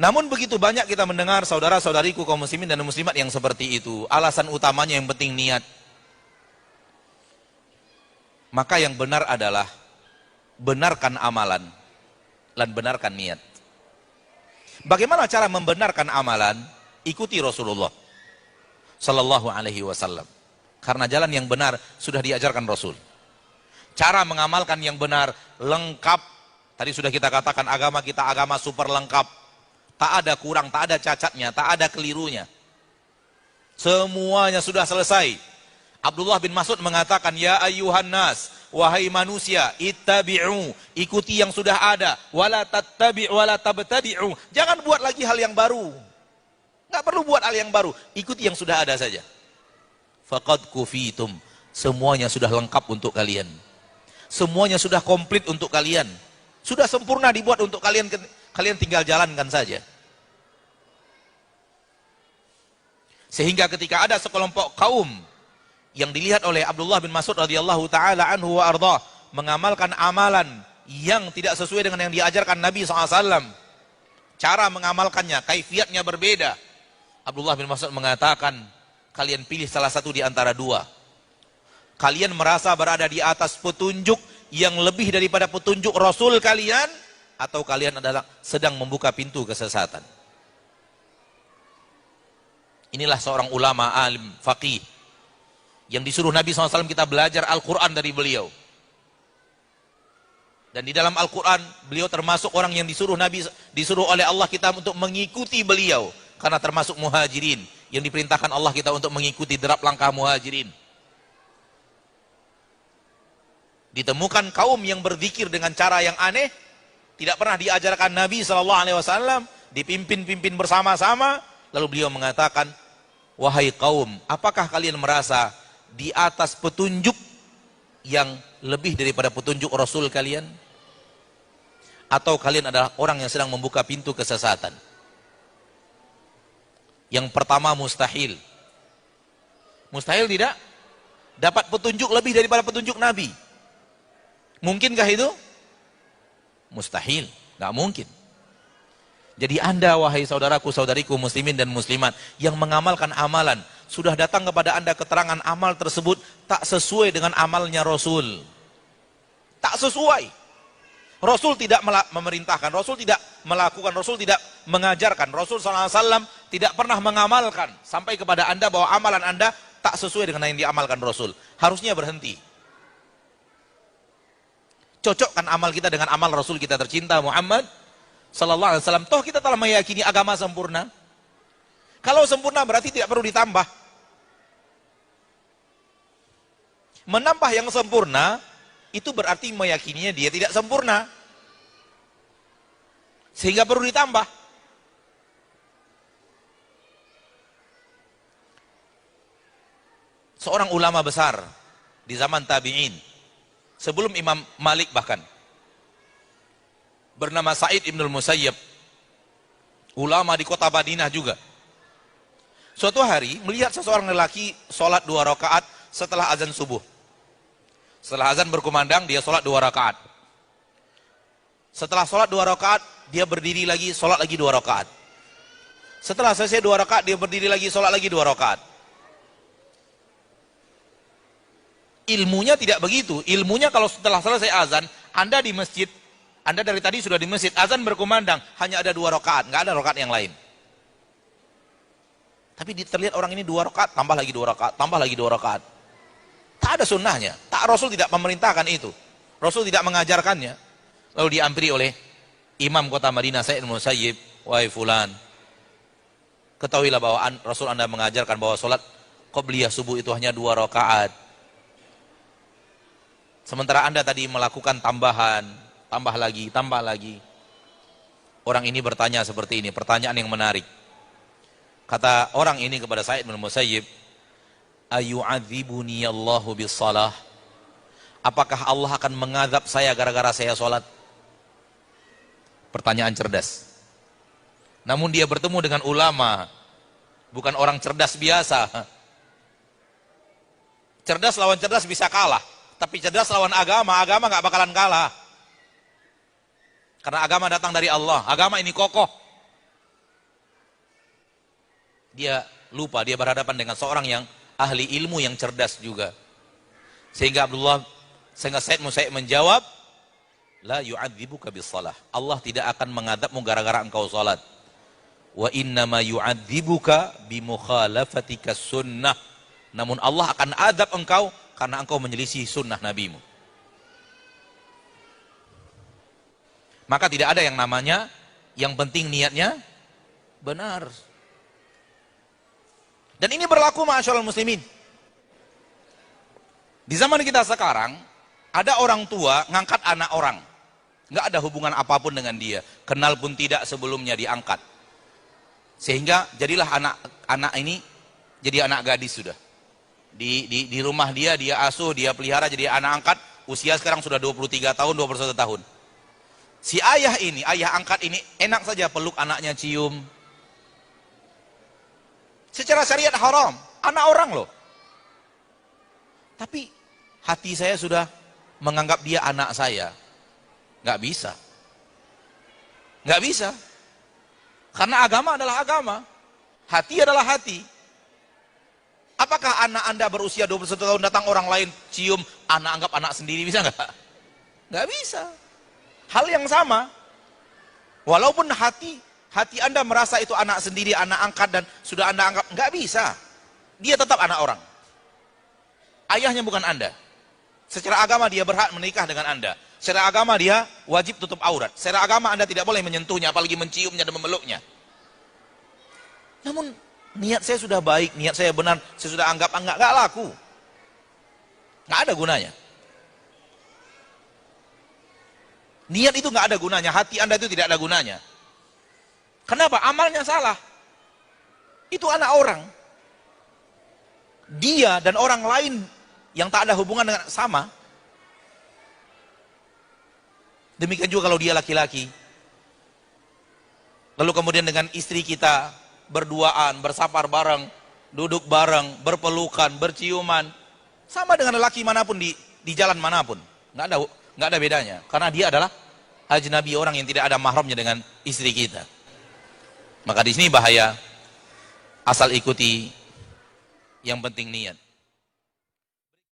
Namun begitu banyak kita mendengar saudara-saudariku kaum muslimin dan muslimat yang seperti itu. Alasan utamanya yang penting niat. Maka yang benar adalah benarkan amalan dan benarkan niat. Bagaimana cara membenarkan amalan? Ikuti Rasulullah sallallahu alaihi wasallam. Karena jalan yang benar sudah diajarkan Rasul. Cara mengamalkan yang benar lengkap. Tadi sudah kita katakan agama kita agama super lengkap. Tak ada kurang, tak ada cacatnya, tak ada kelirunya. Semuanya sudah selesai. Abdullah bin Mas'ud mengatakan, ya ayyuhan nas, wahai manusia, ittabi'u, ikuti yang sudah ada, wala tattabi'u wala tabtadi'u. Jangan buat lagi hal yang baru. Enggak perlu buat hal yang baru, ikuti yang sudah ada saja. Faqad kufitum, semuanya sudah lengkap untuk kalian. Semuanya sudah komplit untuk kalian. Sudah sempurna dibuat untuk kalian, kalian tinggal jalankan saja. Sehingga ketika ada sekelompok kaum yang dilihat oleh Abdullah bin Mas'ud radhiyallahu taala anhu wa ardhah mengamalkan amalan yang tidak sesuai dengan yang diajarkan Nabi SAW, cara mengamalkannya, kaifiatnya berbeda. Abdullah bin Mas'ud mengatakan, kalian pilih salah satu di antara dua. Kalian merasa berada di atas petunjuk yang lebih daripada petunjuk Rasul kalian, atau kalian adalah sedang membuka pintu kesesatan. Inilah seorang ulama alim faqih yang disuruh Nabi SAW kita belajar Al-Quran dari beliau. Dan di dalam Al-Quran beliau termasuk orang yang disuruh oleh Allah kita untuk mengikuti beliau, karena termasuk muhajirin yang diperintahkan Allah kita untuk mengikuti derap langkah muhajirin. Ditemukan kaum yang berzikir dengan cara yang aneh, tidak pernah diajarkan Nabi SAW, dipimpin bersama-sama. Lalu beliau mengatakan, wahai kaum, apakah kalian merasa di atas petunjuk yang lebih daripada petunjuk Rasul kalian? Atau kalian adalah orang yang sedang membuka pintu kesesatan? Yang pertama mustahil. Mustahil tidak dapat petunjuk lebih daripada petunjuk Nabi. Mungkinkah itu? Mustahil, nggak mungkin. Jadi Anda wahai saudaraku saudariku muslimin dan muslimat yang mengamalkan amalan, sudah datang kepada Anda keterangan amal tersebut tak sesuai dengan amalnya Rasul. Tak sesuai. Rasul tidak memerintahkan, Rasul tidak melakukan, Rasul tidak mengajarkan, Rasul SAW tidak pernah mengamalkan sampai kepada Anda bahwa amalan Anda tak sesuai dengan yang diamalkan Rasul. Harusnya berhenti. Cocokkan amal kita dengan amal Rasul kita tercinta Muhammad sallallahu alaihi wasallam. Toh kita telah meyakini agama sempurna. Kalau sempurna berarti tidak perlu ditambah. Menambah yang sempurna itu berarti meyakininya dia tidak sempurna, sehingga perlu ditambah. Seorang ulama besar di zaman tabi'in, sebelum Imam Malik bahkan, bernama Sa'id ibnul Musayyab, ulama di kota Madinah juga. Suatu hari melihat seseorang lelaki sholat 2 rakaat setelah azan subuh. Setelah azan berkumandang, dia sholat 2 rakaat. Setelah sholat 2 rakaat, dia berdiri lagi, sholat lagi 2 rakaat. Setelah selesai 2 rakaat, dia berdiri lagi, sholat lagi 2 rakaat. Ilmunya tidak begitu. Ilmunya kalau setelah selesai azan, Anda di masjid, Anda dari tadi sudah di masjid, azan berkumandang, hanya ada 2 rakaat, nggak ada rakaat yang lain. Tapi terlihat orang ini 2 rakaat, tambah lagi 2 rakaat, tambah lagi 2 rakaat. Tak ada sunnahnya. Rasul tidak memerintahkan itu. Rasul tidak mengajarkannya. Lalu diampiri oleh Imam kota Madinah, Sa'id bin Musayyib, wahai fulan, ketahuilah bahwa Rasul Anda mengajarkan bahwa sholat qobliyah subuh itu hanya 2 rakaat. Sementara Anda tadi melakukan tambahan, tambah lagi, tambah lagi. Orang ini bertanya seperti ini, pertanyaan yang menarik. Kata orang ini kepada Sa'id bin Musayyib, ayu'adzibuni Allahu bis-shalah? Apakah Allah akan mengazab saya gara-gara saya sholat? Pertanyaan cerdas. Namun dia bertemu dengan ulama, bukan orang cerdas biasa. Cerdas lawan cerdas bisa kalah, tapi cerdas lawan agama, agama gak bakalan kalah. Karena agama datang dari Allah, agama ini kokoh. Dia lupa, dia berhadapan dengan seorang yang ahli ilmu yang cerdas juga. Sehingga Said Musayyib menjawab, la yu'adzibuka bis-shalah. Allah tidak akan mengadabmu gara-gara engkau salat. Wa innama yu'adzibuka bi mukhalafatika sunnah. Namun Allah akan adab engkau karena engkau menyelisih sunnah nabimu. Maka tidak ada yang namanya, yang penting niatnya benar. Dan ini berlaku ma'asyiral muslimin. Di zaman kita sekarang, ada orang tua ngangkat anak orang. Nggak ada hubungan apapun dengan dia. Kenal pun tidak sebelumnya diangkat. Sehingga jadilah anak ini jadi anak gadis sudah. Di rumah dia asuh, dia pelihara jadi anak angkat. Usia sekarang sudah 23 tahun, 21 tahun. Si ayah ini, ayah angkat ini enak saja peluk anaknya, cium. Secara syariat haram, anak orang loh. Tapi hati saya sudah menganggap dia anak saya. Nggak bisa. Nggak bisa. Karena agama adalah agama. Hati adalah hati. Apakah anak Anda berusia 21 tahun datang orang lain cium, anak anggap anak sendiri, bisa nggak? Nggak bisa. Hal yang sama. Walaupun hati Anda merasa itu anak sendiri, anak angkat dan sudah Anda anggap, nggak bisa. Dia tetap anak orang. Ayahnya bukan Anda. Secara agama dia berhak menikah dengan Anda. Secara agama dia wajib tutup aurat. Secara agama Anda tidak boleh menyentuhnya, apalagi menciumnya dan memeluknya. Namun niat saya sudah baik, niat saya benar, saya sudah anggap nggak laku. Nggak ada gunanya. Niat itu nggak ada gunanya, hati Anda itu tidak ada gunanya. Kenapa? Amalnya salah. Itu anak orang. Dia dan orang lain yang tak ada hubungan dengan sama. Demikian juga kalau dia laki-laki. Lalu kemudian dengan istri kita berduaan, bersafar bareng, duduk bareng, berpelukan, berciuman, sama dengan lelaki manapun di jalan manapun. Nggak ada bedanya. Karena dia adalah ajnabi, orang yang tidak ada mahramnya dengan istri kita. Maka di sini bahaya. Asal ikuti, yang penting niat.